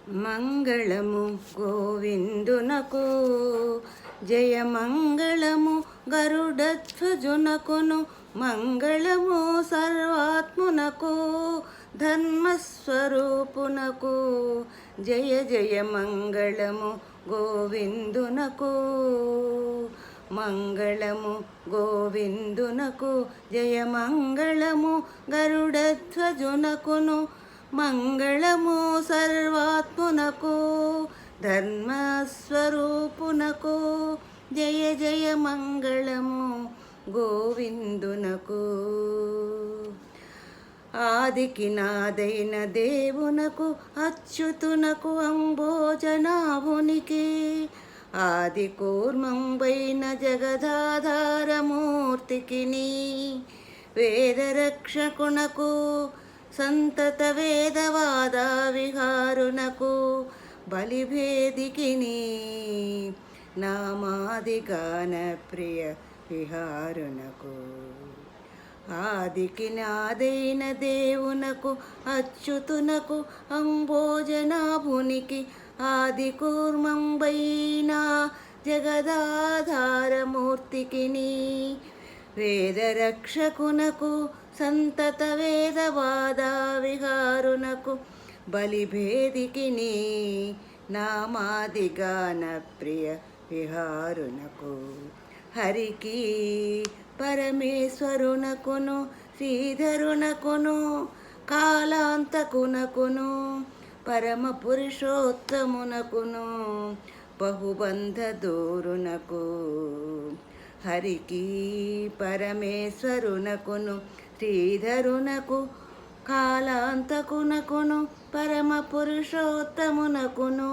మంగళము గోవిందునకు, జయ మంగళము గరుడధ్వజునకును, మంగళము సర్వాత్మునకు ధర్మస్వరూపునకు. జయ జయ మంగళము గోవిందునకు, మంగళము గోవిందునకు. జయ మంగళము గరుడధ్వజునకును, మంగళము సర్వాత్మునకు ధర్మస్వరూపునకు. జయ జయ మంగళము గోవిందునకు. ఆదికి నాదైన దేవునకు, అచ్యుతునకు అంబోజనాభునికి, ఆది కూర్మంబైన జగదాధారమూర్తికి, వేదరక్షకునకు సంతత వేదవాద విహారునకు, బలిభేదికి నామాదిగాన ప్రియ విహారునకు. ఆదికి నాదైన దేవునకు, అచ్యుతునకు అంబోజనాభునికి, ఆది కూర్మంబైన జగదాధారమూర్తికి, వేదరక్షకునకు సంతత వేదవాద విహారునకు, బలిభేదికి నామాదిగాన ప్రియ విహారునకు. హరికి పరమేశ్వరునకును, శ్రీధరునకును, కాలాంతకునకును, పరమ పురుషోత్తమునకును, బహుబంధ దూరునకు. హరికి పరమేశ్వరునకును, శ్రీధరునకు, కాలాంతకునకును, పరమ పురుషోత్తమునకును,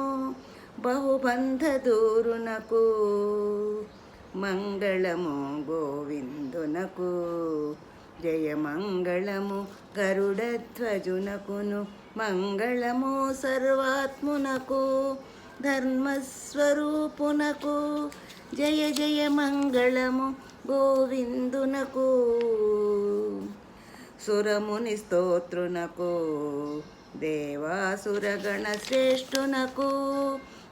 బహుబంధ దూరునకు. మంగళము గోవిందునకు, జయ మంగళము గరుడధ్వజునకును, మంగళము సర్వాత్మునకు ధర్మస్వరూపునకు. జయ జయ మంగళము గోవిందునకు. సురముని స్తోత్రునకు, దేవాసురగణ శ్రేష్ఠునకు,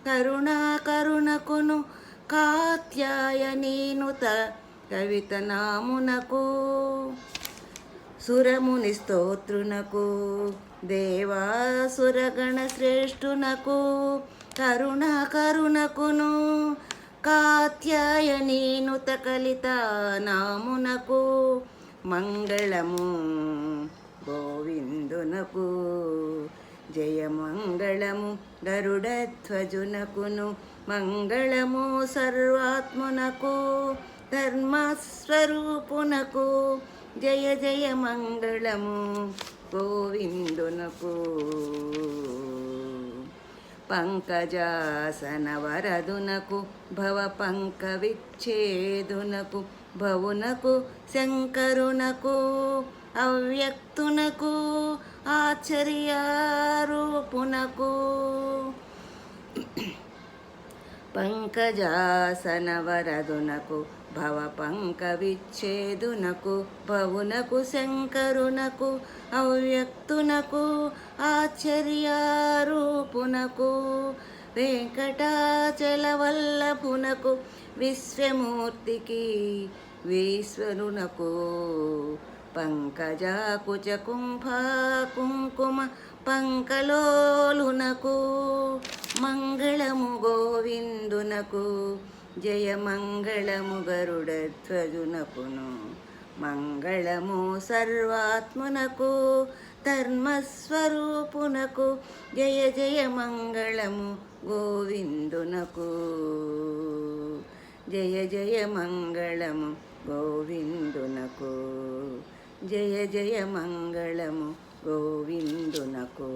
కరుణాకరుణకును, కాత్యాయనీనుత కవిత నామునకు. సురముని స్తోత్రునకు, దేవాసురగణ శ్రేష్ఠునకు, కరుణాకరుణకును, కాత్యాయనీనుత కలిత నామునకు. మంగళము గోవిందునకు, జయ మంగళము గరుడధ్వజునకును, మంగళము సర్వాత్మునకు ధర్మస్వరూపునకు. జయ జయ మంగళము గోవిందునకు. పంకజాసన వరదునకు, భవ పంక విచ్ఛేదునకు, భవునకు శంకరునకు, అవ్యక్తునకు, ఆశ్చర్యరూపునకు. పంకజాసన వరదునకు, భవ పంక విచ్ఛేదునకు, భవునకు శంకరునకు, అవ్యక్తునకు, ఆశ్చర్యరూపునకు, వెంకటాచలవల్లభునకు, విశ్వమూర్తికి, విశ్వరునకు, పంకజాకుచ కుంభా కుంకుమ పంకలోలునకు. మంగళము గోవిందునకు, జయ మంగళము గరుడధ్వజునకును, మంగళము సర్వాత్మునకు ధర్మస్వరూపునకు. జయ జయ మంగళము గోవిందునకు, జయ జయ మంగళము గోవిందునకు, జయ జయ మంగళము గోవిందునకు.